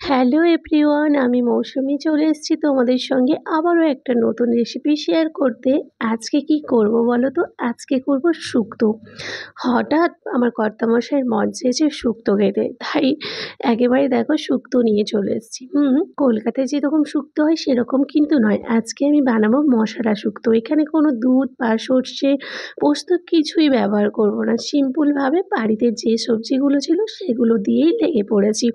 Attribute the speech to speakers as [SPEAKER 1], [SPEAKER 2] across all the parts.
[SPEAKER 1] Hello everyone, আমি মৌসুমি চলে এসেছি তোমাদের সঙ্গে আবারও একটা নতুন রেসিপি শেয়ার করতে। আজকে কি করব বলো তো? আজকে করব শুক্তো। হঠাৎ আমার কর্তামশাইয়ের মন চেয়েছে শুক্তো খেতে, তাই একেবারে দেখো শুক্তো নিয়ে চলে এসেছি। কলকাতায় যেরকম শুক্তো হয় সেরকম কিন্তু নয়। আজকে আমি বানাবো মশলা শুক্তো। এখানে কোনো দুধ বা সর্ষে পোস্ত কিছুই ব্যবহার করব না। সিম্পলভাবে বাড়িতে যে সবজিগুলো ছিল সেগুলো দিয়েই লেগে পড়েছি।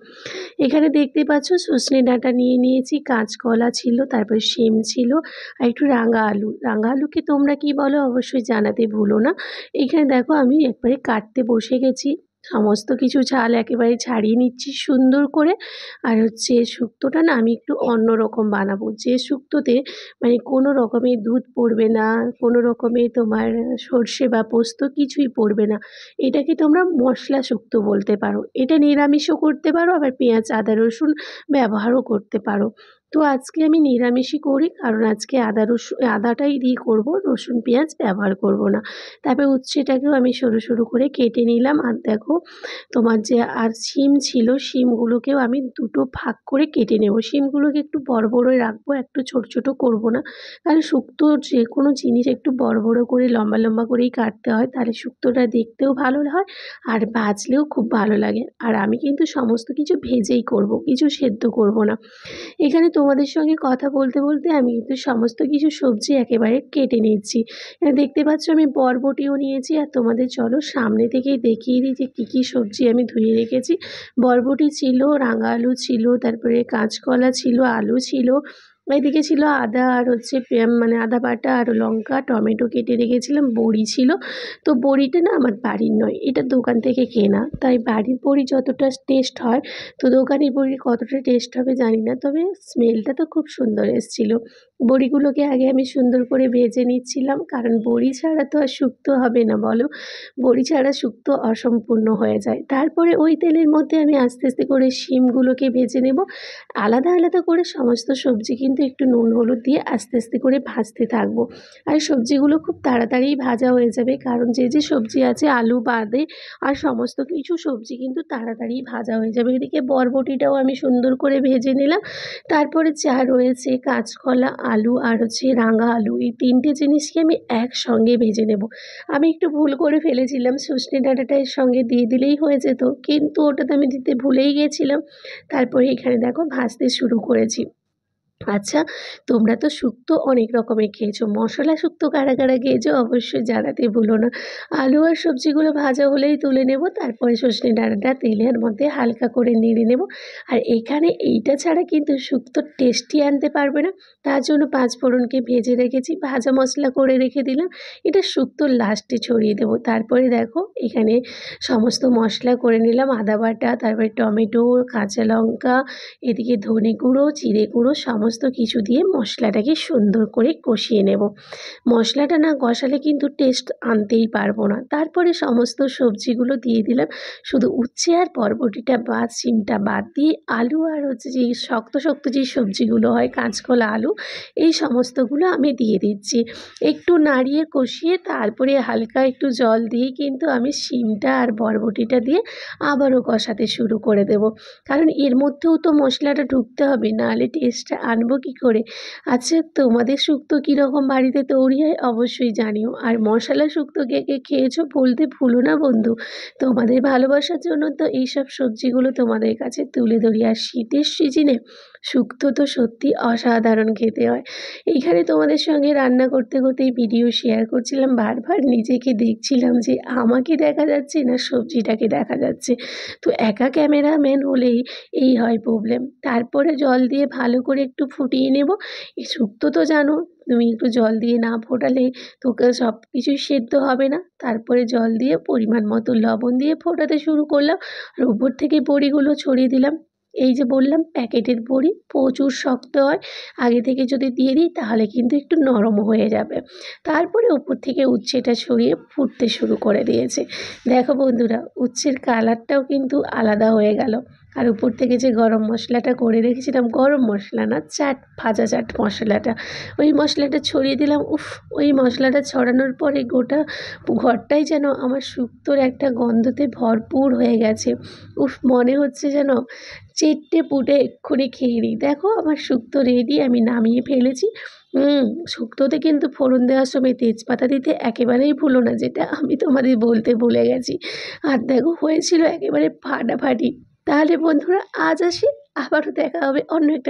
[SPEAKER 1] এখানে দেখতে পাচ্ছ সজনে ডাঁটা নিয়ে নিয়েছি, কাঁচকলা ছিল, তারপরে শিম ছিল, আর একটু রাঙা আলু। রাঙা আলুকে তোমরা কি বলো অবশ্যই জানাতে ভুলো না। এখানে দেখো আমি একবারে কাটতে বসে গেছি। সমস্ত কিছু ছাল একেবারে ছাড়িয়ে নিচ্ছি সুন্দর করে। আর হচ্ছে শুক্তোটা না আমি একটু অন্যরকম বানাবো, যে শুক্তোতে মানে কোনো রকমের দুধ পড়বে না, কোনো রকমের তোমার সর্ষে বা পোস্ত কিছুই পড়বে না। এটাকে তোমরা মশলা শুক্তো বলতে পারো। এটা নিরামিষও করতে পারো, আবার পেঁয়াজ আদা রসুন ব্যবহারও করতে পারো। তো আজকে আমি নিরামিষই করি, কারণ আজকে আদাটাই দিয়ে করব, রসুন পেঁয়াজ ব্যবহার করব না। তারপরে উচ্ছেটাকেও আমি সরু সরু করে কেটে নিলাম। আর দেখো তোমার যে আর শিম ছিল, শিমগুলোকেও আমি দুটো ভাগ করে কেটে নেব। শিমগুলোকে একটু বড় বড়ই রাখবো, একটু ছোট ছোট করব না। কারণ শুক্তোর যে কোনো জিনিস একটু বড় বড় করে লম্বা লম্বা করেই কাটতে হয়, তাহলে শুক্তোটা দেখতেও ভালো হয় আর ভাজলেও খুব ভালো লাগে। আর আমি কিন্তু সমস্ত কিছু ভেজেই করব, কিছু সেদ্ধ করব না। এখানে তোমাদের সঙ্গে কথা বলতে বলতে আমি কিন্তু সমস্ত কিছু সবজি একেবারে কেটে নিচ্ছি। দেখতে পাচ্ছ আমি বরবটিও নিয়েছি। আর তোমাদের চলো সামনে থেকেই দেখিয়ে দিই যে কী কী সবজি আমি ধুয়ে রেখেছি। বরবটি ছিল, রাঙা আলু ছিল, তারপরে কাঁচকলা ছিল, আলু ছিল, এদিকে ছিল আদা আর হচ্ছে মানে আদা বাটা আর লঙ্কা, টমেটো কেটে রেখেছিলাম, বড়ি ছিল। তো বড়িটা না আমার বাড়ির নয়, এটা দোকান থেকে কেনা, তাই বাড়ির বড়ি যতটা টেস্ট হয় তো দোকানের বড়ি কতটা টেস্ট হবে জানি না, তবে স্মেলটা তো খুব সুন্দর এসেছিলো। বড়িগুলোকে আগে আমি সুন্দর করে ভেজে নিচ্ছিলাম, কারণ বড়ি ছাড়া তো আর শুক্তো হবে না বলো। বড়ি ছাড়া শুক্তো অসম্পূর্ণ হয়ে যায়। তারপরে ওই তেলের মধ্যে আমি আস্তে আস্তে করে শিমগুলোকে ভেজে নেব। আলাদা আলাদা করে সমস্ত সবজি কিন্তু একটু নুন হলুদ দিয়ে আস্তে আস্তে করে ভাজতে থাকবো। আর সবজিগুলো খুব তাড়াতাড়ি ভাজা হয়ে যাবে, কারণ যে যে সবজি আছে আলু বাদে আর সমস্ত কিছু সবজি কিন্তু তাড়াতাড়ি ভাজা হয়ে যাবে। এদিকে বরবটিটাও আমি সুন্দর করে ভেজে নিলাম। তারপরে যা রয়েছে কাঁচকলা, আলু আর হচ্ছে রাঙা আলু, এই তিনটে জিনিসকে আমি একসঙ্গে ভেজে নেব। আমি একটু ভুল করে ফেলেছিলাম, সজনে ডাঁটাটা এর সঙ্গে দিয়ে দিলেই হয়ে যেত, কিন্তু ওটাতে আমি দিতে ভুলেই গিয়েছিলাম। তারপরে এখানে দেখো ভাজতে শুরু করেছি। আচ্ছা, তোমরা তো শুক্তো অনেক রকমের খেয়েছো, মশলা শুক্তো কারা কারা খেয়েছো অবশ্যই জানাতে ভুলো না। আলু আর সবজিগুলো ভাজা হলেই তুলে নেব, তারপরে সজনে ডাঁটাটা তেলের মধ্যে হালকা করে নেড়ে নেব। আর এখানে এইটা ছাড়া কিন্তু শুক্তোর টেস্টই আনতে পারবে না। তার জন্য পাঁচ ফোড়নকে ভেজে রেখেছি, ভাজা মশলা করে রেখে দিলাম, এটা শুক্তোর লাস্টে ছড়িয়ে দেবো। তারপরে দেখো এখানে সমস্ত মশলা করে নিলাম, আদা বাটা, তারপরে টমেটো, কাঁচা লঙ্কা, এদিকে ধনে গুঁড়ো, জিরে গুঁড়ো সমস্ত কিছু দিয়ে মশলাটাকে সুন্দর করে কষিয়ে নেব। মশলাটা না কষালে কিন্তু টেস্ট আনতেই পারবো না। তারপরে সমস্ত সবজিগুলো দিয়ে দিলাম, শুধু উচ্ছে আর বরবটিটা বাদ, শিমটা বাদ দিয়ে আলু আর হচ্ছে যে শক্ত শক্ত যে সবজিগুলো হয় কাঁচকলা, আলু, এই সমস্তগুলো আমি দিয়ে দিচ্ছি। একটু নাড়িয়ে কষিয়ে তারপরে হালকা একটু জল দিয়ে কিন্তু আমি শিমটা আর বরবটিটা দিয়ে আবারও কষাতে শুরু করে দেব, কারণ এর মধ্যেও তো মশলাটা ঢুকতে হবে, নাহলে টেস্টটা আনবো কী করে। আচ্ছা, তোমাদের শুক্তো কীরকম বাড়িতে তৈরি হয় অবশ্যই জানিও। আর মশলা শুক্তো কে কে খেয়েছো বলতে ভুলো না বন্ধু। তোমাদের ভালোবাসার জন্য তো এইসব সবজিগুলো তোমাদের কাছে তুলে ধরি। আর শীতের সিজনে শুক্তো তো সত্যি অসাধারণ খেতে হয়। এইখানে তোমাদের সঙ্গে রান্না করতে করতেই ভিডিও শেয়ার করছিলাম, বারবার নিজেকে দেখছিলাম যে আমাকে দেখা যাচ্ছে না সবজিটাকে দেখা যাচ্ছে। তো একা ক্যামেরাম্যান হলেই এই হয় প্রবলেম। তারপরে জল দিয়ে ভালো করে একটু ফুটিয়ে নেব। এই শুক্তো তো জানো তুমি একটু জল দিয়ে না ফোটালে তোকে সব কিছুই সেদ্ধ হবে না। তারপরে জল দিয়ে পরিমাণ মতো লবণ দিয়ে ফোটাতে শুরু করলাম, আর উপর থেকে বড়িগুলো ছড়িয়ে দিলাম। এই যে বললাম প্যাকেটের বড়ি প্রচুর শক্ত হয়, আগে থেকে যদি দিয়ে দিই তাহলে কিন্তু একটু নরম হয়ে যাবে। তারপরে উপর থেকে উচ্ছেটা ছড়িয়ে ফুটতে শুরু করে দিয়েছে। দেখো বন্ধুরা, উচ্ছের কালারটাও কিন্তু আলাদা হয়ে গেল। আর উপর থেকে যে গরম মশলাটা করে রেখেছিলাম, গরম মশলা না, ভাজা চাট মশলাটা, ওই মশলাটা ছড়িয়ে দিলাম। উফ, ওই মশলাটা ছড়ানোর পরে গোটা ঘরটাই যেন আমার শুক্তোর একটা গন্ধতে ভরপুর হয়ে গেছে। উফ, মনে হচ্ছে যেন চেটে পুটে এক্ষুনি খেয়ে নিই। দেখো আমার শুক্তো রেডি, আমি নামিয়ে ফেলেছি। শুক্তোতে কিন্তু ফোড়ন দেওয়ার সময় তেজপাতা দিতে একেবারেই ভুলো না, যেটা আমি তোমাদের বলতে ভুলে গেছি। আর দেখো হয়েছিল একেবারে ফাটাফাটি। তাহলে বন্ধুরা আজ আসি, আবারও দেখা হবে অন্য একটা